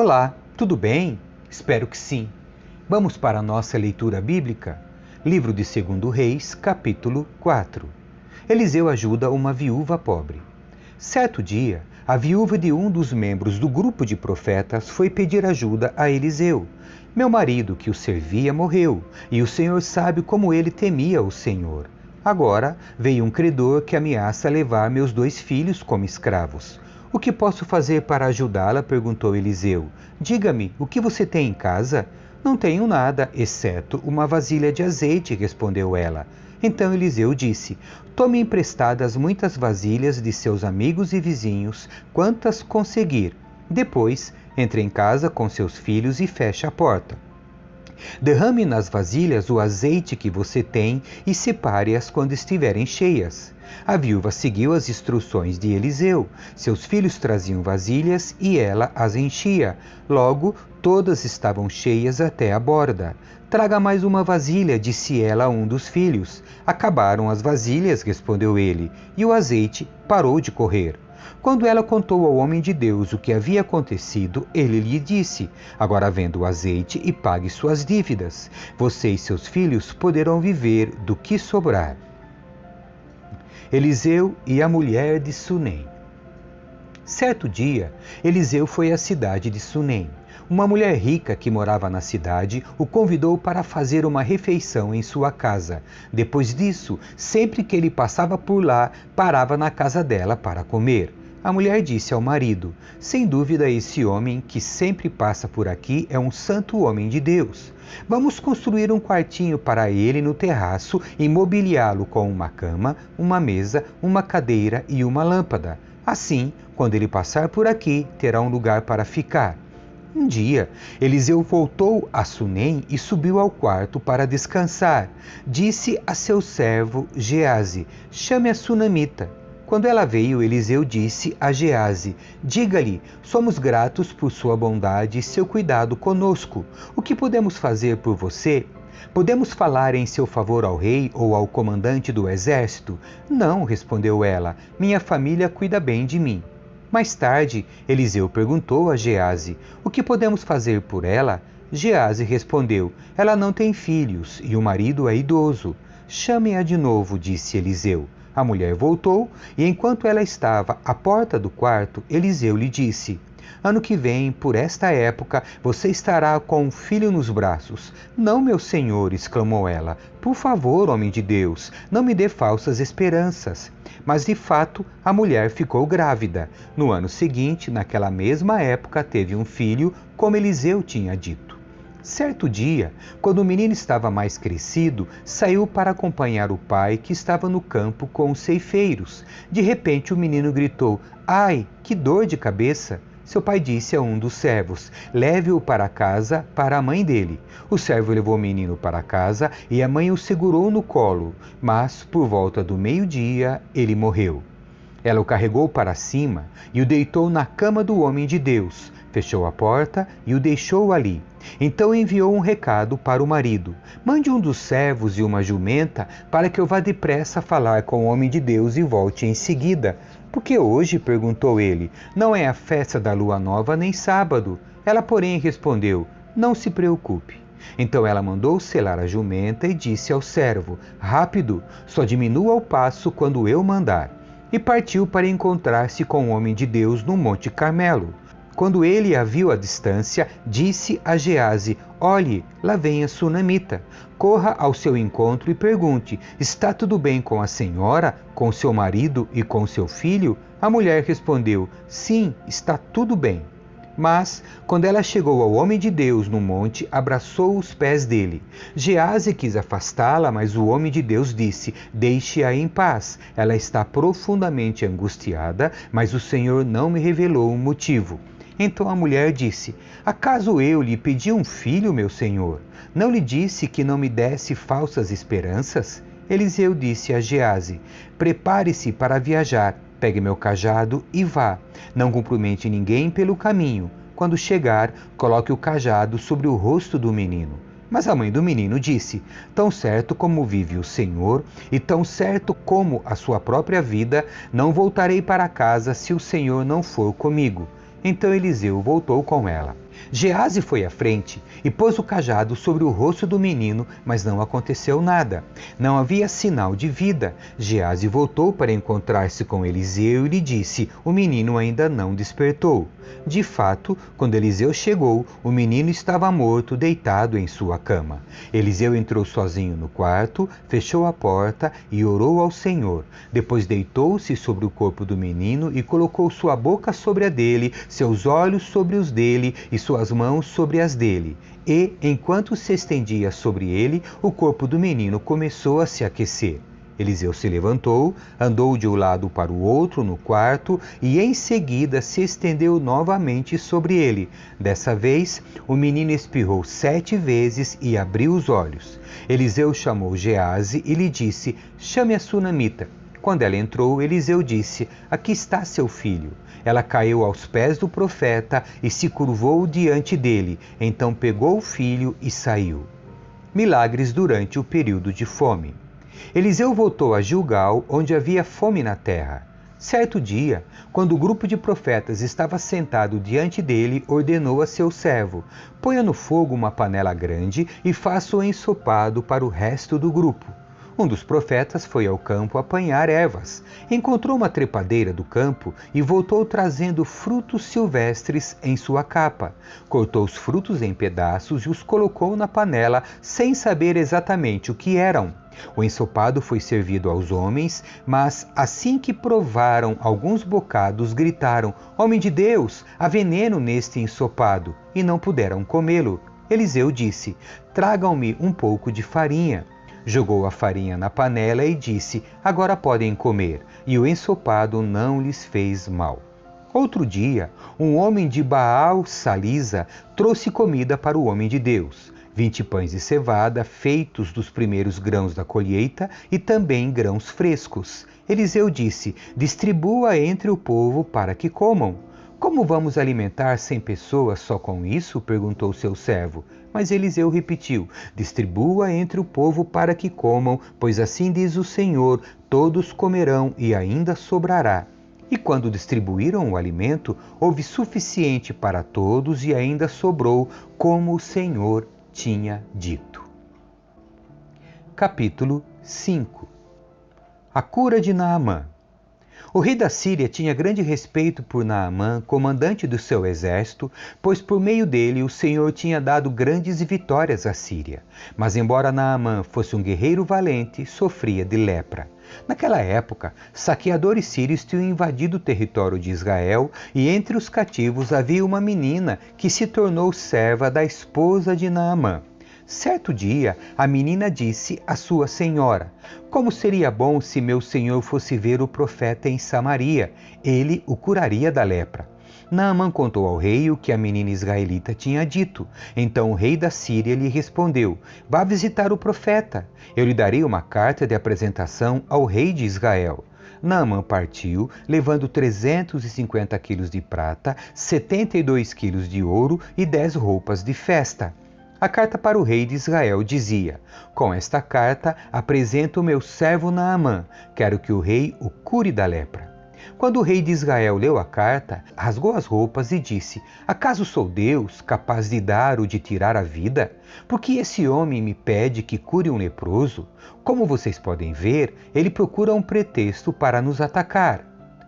Olá, tudo bem? Espero que sim. Vamos para a nossa leitura bíblica? Livro de 2 Reis, capítulo 4. Eliseu ajuda uma viúva pobre. Certo dia, a viúva de um dos membros do grupo de profetas foi pedir ajuda a Eliseu. Meu marido, que o servia, morreu, e o Senhor sabe como ele temia o Senhor. Agora veio um credor que ameaça levar meus 2 filhos como escravos. O que posso fazer para ajudá-la? Perguntou Eliseu. Diga-me, o que você tem em casa? Não tenho nada, exceto uma vasilha de azeite, respondeu ela. Então Eliseu disse: Tome emprestadas muitas vasilhas de seus amigos e vizinhos, quantas conseguir. Depois, entre em casa com seus filhos e feche a porta. Derrame nas vasilhas o azeite que você tem e separe-as quando estiverem cheias. A viúva seguiu as instruções de Eliseu. Seus filhos traziam vasilhas e ela as enchia. Logo, todas estavam cheias até a borda. Traga mais uma vasilha, disse ela a um dos filhos. Acabaram as vasilhas, respondeu ele, e o azeite parou de correr. Quando ela contou ao homem de Deus o que havia acontecido, ele lhe disse: Agora venda o azeite e pague suas dívidas. Você e seus filhos poderão viver do que sobrar. Eliseu e a mulher de Sunem. Certo dia, Eliseu foi à cidade de Sunem. Uma mulher rica que morava na cidade o convidou para fazer uma refeição em sua casa. Depois disso, sempre que ele passava por lá, parava na casa dela para comer. A mulher disse ao marido: Sem dúvida, esse homem que sempre passa por aqui é um santo homem de Deus. Vamos construir um quartinho para ele no terraço e mobiliá-lo com uma cama, uma mesa, uma cadeira e uma lâmpada. Assim, quando ele passar por aqui, terá um lugar para ficar. Um dia, Eliseu voltou a Sunem e subiu ao quarto para descansar. Disse a seu servo Geazi: Chame a sunamita. Quando ela veio, Eliseu disse a Geazi: Diga-lhe, somos gratos por sua bondade e seu cuidado conosco. O que podemos fazer por você? Podemos falar em seu favor ao rei ou ao comandante do exército? Não, respondeu ela, minha família cuida bem de mim. Mais tarde, Eliseu perguntou a Geazi: O que podemos fazer por ela? Geazi respondeu: Ela não tem filhos e o marido é idoso. Chame-a de novo, disse Eliseu. A mulher voltou e, enquanto ela estava à porta do quarto, Eliseu lhe disse: Ano que vem, por esta época, você estará com um filho nos braços. Não, meu senhor, exclamou ela. Por favor, homem de Deus, não me dê falsas esperanças. Mas, de fato, a mulher ficou grávida. No ano seguinte, naquela mesma época, teve um filho, como Eliseu tinha dito. Certo dia, quando o menino estava mais crescido, saiu para acompanhar o pai que estava no campo com os ceifeiros. De repente o menino gritou: Ai, que dor de cabeça! Seu pai disse a um dos servos: Leve-o para casa, para a mãe dele. O servo levou o menino para casa e a mãe o segurou no colo, mas por volta do meio-dia ele morreu. Ela o carregou para cima e o deitou na cama do homem de Deus. Fechou a porta e o deixou ali. Então enviou um recado para o marido: Mande um dos servos e uma jumenta para que eu vá depressa falar com o homem de Deus e volte em seguida. Por que hoje? Perguntou ele. Não é a festa da lua nova nem sábado. Ela, porém, respondeu: Não se preocupe. Então ela mandou selar a jumenta e disse ao servo: Rápido, só diminua o passo quando eu mandar. E partiu para encontrar-se com o homem de Deus no Monte Carmelo. Quando ele a viu à distância, disse a Geazi: Olhe, lá vem a sunamita. Corra ao seu encontro e pergunte: Está tudo bem com a senhora, com seu marido e com seu filho? A mulher respondeu: Sim, está tudo bem. Mas, quando ela chegou ao homem de Deus no monte, abraçou os pés dele. Geazi quis afastá-la, mas o homem de Deus disse: Deixe-a em paz. Ela está profundamente angustiada, mas o Senhor não me revelou o motivo. Então a mulher disse: Acaso eu lhe pedi um filho, meu senhor? Não lhe disse que não me desse falsas esperanças? Eliseu disse a Geazi: Prepare-se para viajar, pegue meu cajado e vá. Não cumprimente ninguém pelo caminho. Quando chegar, coloque o cajado sobre o rosto do menino. Mas a mãe do menino disse: Tão certo como vive o Senhor, e tão certo como a sua própria vida, não voltarei para casa se o Senhor não for comigo. Então Eliseu voltou com ela. Geazi foi à frente e pôs o cajado sobre o rosto do menino, mas não aconteceu nada. Não havia sinal de vida. Geazi voltou para encontrar-se com Eliseu e lhe disse: o menino ainda não despertou. De fato, quando Eliseu chegou, o menino estava morto, deitado em sua cama. Eliseu entrou sozinho no quarto, fechou a porta e orou ao Senhor. Depois deitou-se sobre o corpo do menino e colocou sua boca sobre a dele, seus olhos sobre os dele e suas mãos sobre as dele. E, enquanto se estendia sobre ele, o corpo do menino começou a se aquecer. Eliseu se levantou, andou de um lado para o outro no quarto e em seguida se estendeu novamente sobre ele. Dessa vez, o menino espirrou 7 vezes e abriu os olhos. Eliseu chamou Geazi e lhe disse: chame a sunamita. Quando ela entrou, Eliseu disse: aqui está seu filho. Ela caiu aos pés do profeta e se curvou diante dele. Então pegou o filho e saiu. Milagres durante o período de fome. Eliseu voltou a Gilgal, onde havia fome na terra. Certo dia, quando o grupo de profetas estava sentado diante dele, ordenou a seu servo: ponha no fogo uma panela grande e faça o ensopado para o resto do grupo. Um dos profetas foi ao campo apanhar ervas. Encontrou uma trepadeira do campo e voltou trazendo frutos silvestres em sua capa. Cortou os frutos em pedaços e os colocou na panela, sem saber exatamente o que eram. O ensopado foi servido aos homens, mas assim que provaram alguns bocados, gritaram: homem de Deus, há veneno neste ensopado, e não puderam comê-lo. Eliseu disse: tragam-me um pouco de farinha. Jogou a farinha na panela e disse: agora podem comer, e o ensopado não lhes fez mal. Outro dia, um homem de Baal Salisa trouxe comida para o homem de Deus: 20 pães de cevada, feitos dos primeiros grãos da colheita, e também grãos frescos. Eliseu disse: distribua entre o povo para que comam. Como vamos alimentar 100 pessoas só com isso? Perguntou seu servo. Mas Eliseu repetiu: distribua entre o povo para que comam, pois assim diz o Senhor: todos comerão e ainda sobrará. E quando distribuíram o alimento, houve suficiente para todos e ainda sobrou, como o Senhor tinha dito. Capítulo 5. A cura de Naamã. O rei da Síria tinha grande respeito por Naamã, comandante do seu exército, pois por meio dele o Senhor tinha dado grandes vitórias à Síria. Mas embora Naamã fosse um guerreiro valente, sofria de lepra. Naquela época, saqueadores sírios tinham invadido o território de Israel e entre os cativos havia uma menina que se tornou serva da esposa de Naamã. Certo dia, a menina disse à sua senhora: como seria bom se meu senhor fosse ver o profeta em Samaria, ele o curaria da lepra. Naamã contou ao rei o que a menina israelita tinha dito. Então o rei da Síria lhe respondeu: vá visitar o profeta, eu lhe darei uma carta de apresentação ao rei de Israel. Naamã partiu, levando 350 quilos de prata, 72 quilos de ouro e 10 roupas de festa. A carta para o rei de Israel dizia: com esta carta apresento o meu servo Naamã, quero que o rei o cure da lepra. Quando o rei de Israel leu a carta, rasgou as roupas e disse: acaso sou Deus, capaz de dar ou de tirar a vida? Porque esse homem me pede que cure um leproso? Como vocês podem ver, ele procura um pretexto para nos atacar.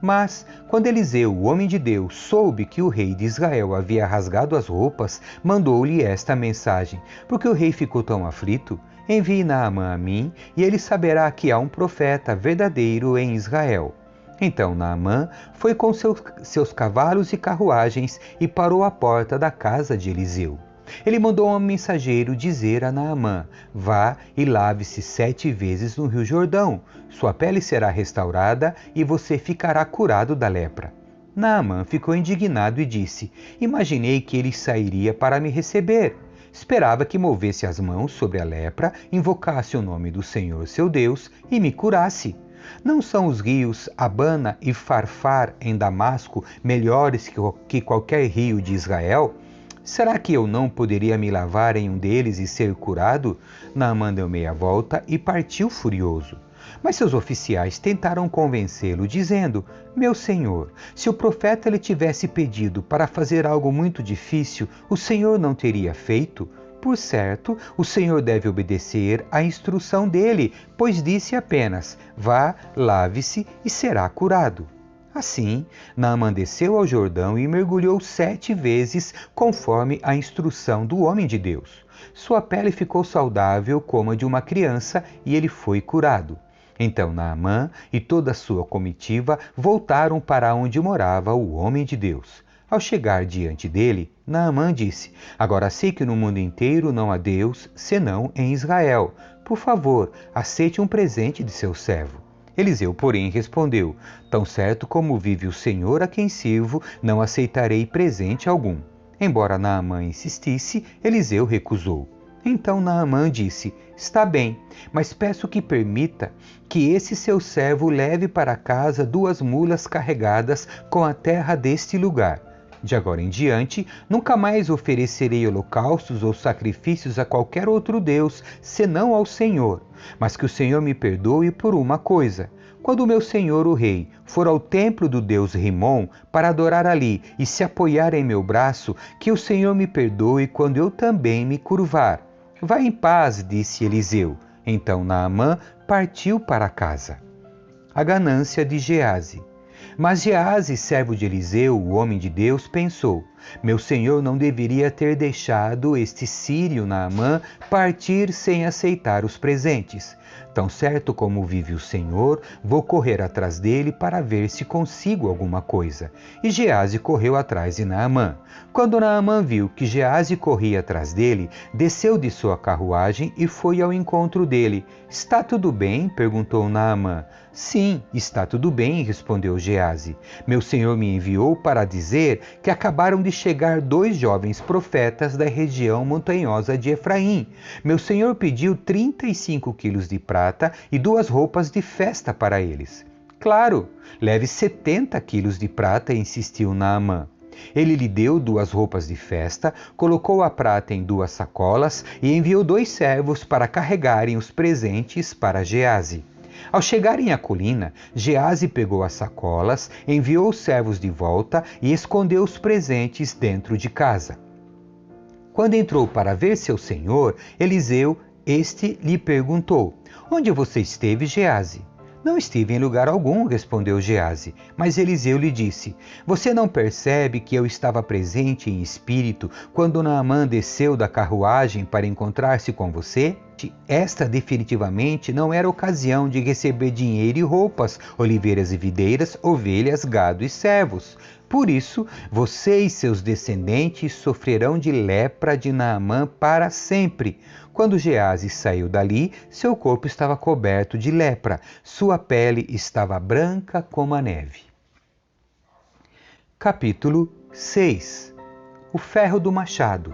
Mas, quando Eliseu, o homem de Deus, soube que o rei de Israel havia rasgado as roupas, mandou-lhe esta mensagem: porque o rei ficou tão aflito? Envie Naamã a mim, e ele saberá que há um profeta verdadeiro em Israel. Então Naamã foi com seus cavalos e carruagens e parou à porta da casa de Eliseu. Ele mandou um mensageiro dizer a Naamã: vá e lave-se 7 vezes no rio Jordão, sua pele será restaurada e você ficará curado da lepra. Naamã ficou indignado e disse: imaginei que ele sairia para me receber. Esperava que movesse as mãos sobre a lepra, invocasse o nome do Senhor seu Deus e me curasse. Não são os rios Abana e Farfar em Damasco melhores que qualquer rio de Israel? Será que eu não poderia me lavar em um deles e ser curado? Naamã deu meia volta e partiu furioso. Mas seus oficiais tentaram convencê-lo, dizendo: Meu senhor, se o profeta lhe tivesse pedido para fazer algo muito difícil, o senhor não teria feito? Por certo, o senhor deve obedecer à instrução dele, pois disse apenas: Vá, lave-se e será curado. Assim, Naamã desceu ao Jordão e mergulhou 7 vezes, conforme a instrução do homem de Deus. Sua pele ficou saudável como a de uma criança e ele foi curado. Então Naamã e toda a sua comitiva voltaram para onde morava o homem de Deus. Ao chegar diante dele, Naamã disse: Agora sei que no mundo inteiro não há Deus, senão em Israel. Por favor, aceite um presente de seu servo. Eliseu, porém, respondeu: Tão certo como vive o Senhor a quem sirvo, não aceitarei presente algum. Embora Naamã insistisse, Eliseu recusou. Então Naamã disse: Está bem, mas peço que permita que esse seu servo leve para casa 2 mulas carregadas com a terra deste lugar. De agora em diante, nunca mais oferecerei holocaustos ou sacrifícios a qualquer outro Deus, senão ao Senhor. Mas que o Senhor me perdoe por uma coisa. Quando o meu senhor, o rei, for ao templo do deus Rimom para adorar ali e se apoiar em meu braço, que o Senhor me perdoe quando eu também me curvar. Vá em paz, disse Eliseu. Então Naamã partiu para casa. A ganância de Geazi. Mas Geazi, servo de Eliseu, o homem de Deus, pensou: Meu senhor não deveria ter deixado este sírio Naamã partir sem aceitar os presentes. Tão certo como vive o Senhor, vou correr atrás dele para ver se consigo alguma coisa. E Geazi correu atrás de Naamã. Quando Naamã viu que Geazi corria atrás dele, desceu de sua carruagem e foi ao encontro dele. Está tudo bem? Perguntou Naamã. Sim, está tudo bem, respondeu Geazi. Meu senhor me enviou para dizer que acabaram de chegar 2 jovens profetas da região montanhosa de Efraim. Meu senhor pediu 35 quilos de prata e 2 roupas de festa para eles. Claro, leve 70 quilos de prata, insistiu Naamã. Ele lhe deu 2 roupas de festa, colocou a prata em 2 sacolas e enviou 2 servos para carregarem os presentes para Geazi. Ao chegarem à colina, Geazi pegou as sacolas, enviou os servos de volta e escondeu os presentes dentro de casa. Quando entrou para ver seu senhor, Eliseu, este lhe perguntou: Onde você esteve, Geazi? Não estive em lugar algum, respondeu Geazi. Mas Eliseu lhe disse: Você não percebe que eu estava presente em espírito quando Naamã desceu da carruagem para encontrar-se com você? Esta definitivamente não era ocasião de receber dinheiro e roupas, oliveiras e videiras, ovelhas, gado e servos. Por isso, você e seus descendentes sofrerão de lepra de Naamã para sempre. Quando Geazi saiu dali, seu corpo estava coberto de lepra, sua pele estava branca como a neve. Capítulo 6. O ferro do machado.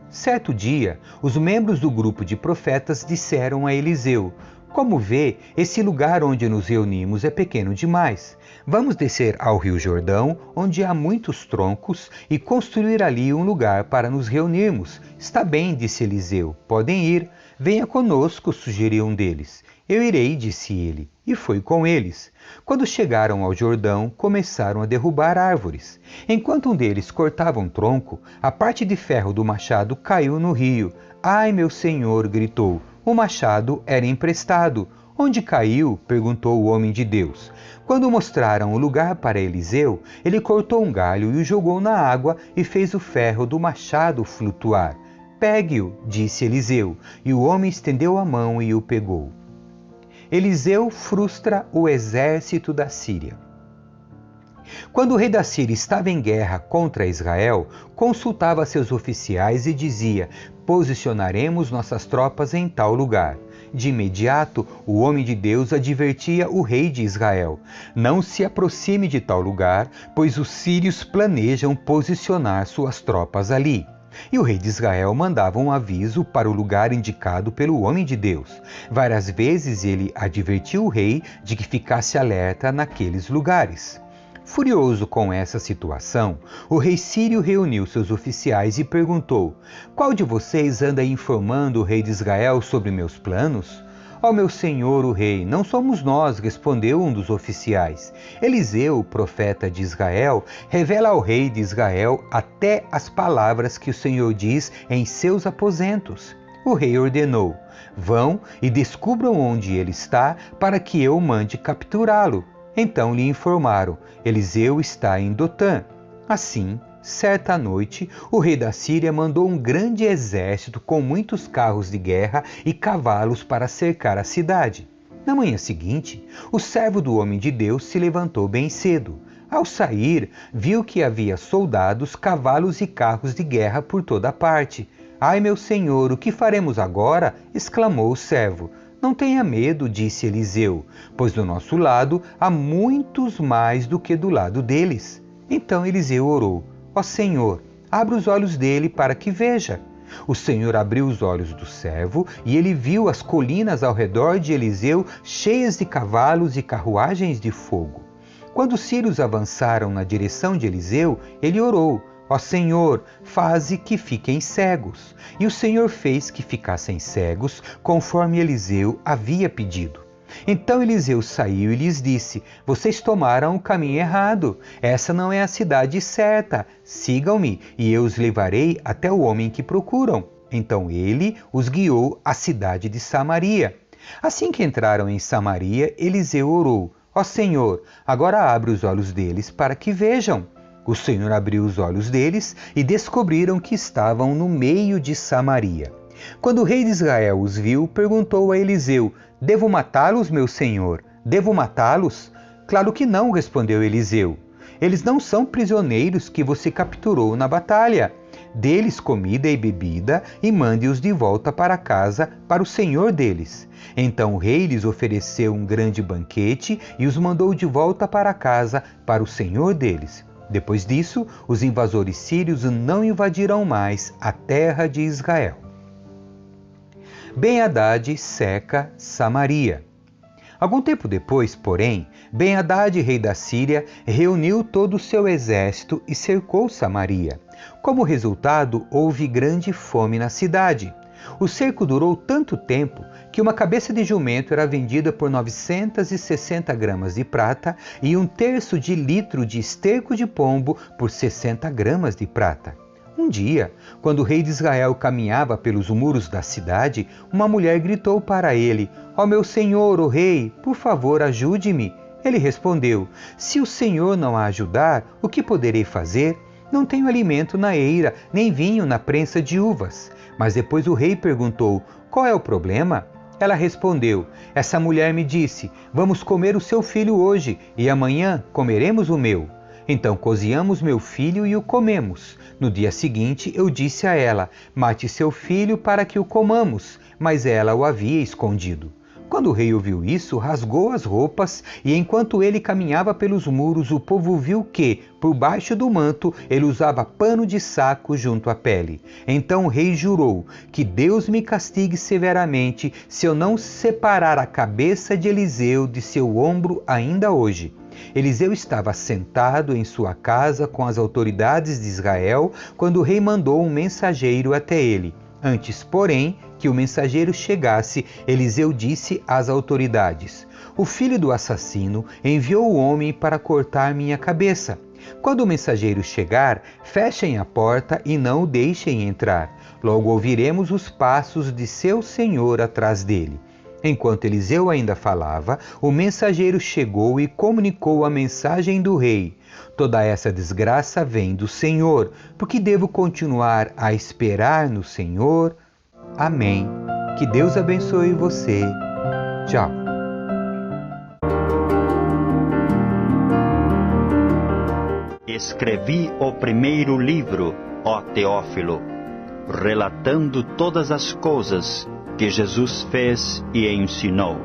Certo dia, os membros do grupo de profetas disseram a Eliseu: Como vê, esse lugar onde nos reunimos é pequeno demais. Vamos descer ao rio Jordão, onde há muitos troncos, e construir ali um lugar para nos reunirmos. Está bem, disse Eliseu. Podem ir. Venha conosco, sugeriu um deles. Eu irei, disse ele, e foi com eles. Quando chegaram ao Jordão, começaram a derrubar árvores. Enquanto um deles cortava um tronco, a parte de ferro do machado caiu no rio. Ai, meu senhor, gritou. O machado era emprestado. Onde caiu? Perguntou o homem de Deus. Quando mostraram o lugar para Eliseu, ele cortou um galho e o jogou na água e fez o ferro do machado flutuar. Pegue-o, disse Eliseu, e o homem estendeu a mão e o pegou. Eliseu frustra o exército da Síria. Quando o rei da Síria estava em guerra contra Israel, consultava seus oficiais e dizia: Posicionaremos nossas tropas em tal lugar. De imediato, o homem de Deus advertia o rei de Israel: Não se aproxime de tal lugar, pois os sírios planejam posicionar suas tropas ali. E o rei de Israel mandava um aviso para o lugar indicado pelo homem de Deus. Várias vezes ele advertiu o rei de que ficasse alerta naqueles lugares. Furioso com essa situação, o rei sírio reuniu seus oficiais e perguntou: Qual de vocês anda informando o rei de Israel sobre meus planos? Ó meu senhor, o rei, não somos nós, respondeu um dos oficiais. Eliseu, o profeta de Israel, revela ao rei de Israel até as palavras que o Senhor diz em seus aposentos. O rei ordenou: vão e descubram onde ele está, para que eu mande capturá-lo. Então lhe informaram: Eliseu está em Dotã. Assim, certa noite, o rei da Síria mandou um grande exército com muitos carros de guerra e cavalos para cercar a cidade. Na manhã seguinte, o servo do homem de Deus se levantou bem cedo. Ao sair, viu que havia soldados, cavalos e carros de guerra por toda parte. Ai, meu senhor, o que faremos agora? Exclamou o servo. Não tenha medo, disse Eliseu, pois do nosso lado há muitos mais do que do lado deles. Então Eliseu orou: ó Senhor, abra os olhos dele para que veja. O Senhor abriu os olhos do servo e ele viu as colinas ao redor de Eliseu cheias de cavalos e carruagens de fogo. Quando os sírios avançaram na direção de Eliseu, ele orou: ó Senhor, faze que fiquem cegos. E o Senhor fez que ficassem cegos, conforme Eliseu havia pedido. Então Eliseu saiu e lhes disse: vocês tomaram o caminho errado. Essa não é a cidade certa. Sigam-me e eu os levarei até o homem que procuram. Então ele os guiou à cidade de Samaria. Assim que entraram em Samaria, Eliseu orou: ó Senhor, agora abre os olhos deles para que vejam. O Senhor abriu os olhos deles e descobriram que estavam no meio de Samaria. Quando o rei de Israel os viu, perguntou a Eliseu: devo matá-los, meu senhor? Devo matá-los? Claro que não, respondeu Eliseu. Eles não são prisioneiros que você capturou na batalha. Dê-lhes comida e bebida e mande-os de volta para casa, para o senhor deles. Então o rei lhes ofereceu um grande banquete e os mandou de volta para casa, para o senhor deles. Depois disso, os invasores sírios não invadiram mais a terra de Israel. Ben-Hadad cerca Samaria. Algum tempo depois, porém, Ben-Hadad, rei da Síria, reuniu todo o seu exército e cercou Samaria. Como resultado, houve grande fome na cidade. O cerco durou tanto tempo que uma cabeça de jumento era vendida por 960 gramas de prata e 1/3 de litro de esterco de pombo por 60 gramas de prata. Um dia, quando o rei de Israel caminhava pelos muros da cidade, uma mulher gritou para ele: ó meu senhor, o rei, por favor, ajude-me. Ele respondeu: se o senhor não a ajudar, o que poderei fazer? Não tenho alimento na eira, nem vinho na prensa de uvas. Mas depois o rei perguntou: qual é o problema? Ela respondeu: essa mulher me disse: vamos comer o seu filho hoje, e amanhã comeremos o meu. Então cozinhamos meu filho e o comemos. No dia seguinte eu disse a ela: mate seu filho para que o comamos, mas ela o havia escondido. Quando o rei ouviu isso, rasgou as roupas, e enquanto ele caminhava pelos muros, o povo viu que, por baixo do manto, ele usava pano de saco junto à pele. Então o rei jurou: que Deus me castigue severamente se eu não separar a cabeça de Eliseu de seu ombro ainda hoje. Eliseu estava sentado em sua casa com as autoridades de Israel quando o rei mandou um mensageiro até ele. Antes, porém, que o mensageiro chegasse, Eliseu disse às autoridades: o filho do assassino enviou o homem para cortar minha cabeça. Quando o mensageiro chegar, fechem a porta e não o deixem entrar. Logo ouviremos os passos de seu senhor atrás dele. Enquanto Eliseu ainda falava, o mensageiro chegou e comunicou a mensagem do rei: toda essa desgraça vem do Senhor, porque devo continuar a esperar no Senhor? Amém. Que Deus abençoe você. Tchau. Escrevi o primeiro livro, ó Teófilo, relatando todas as coisas que Jesus fez e ensinou.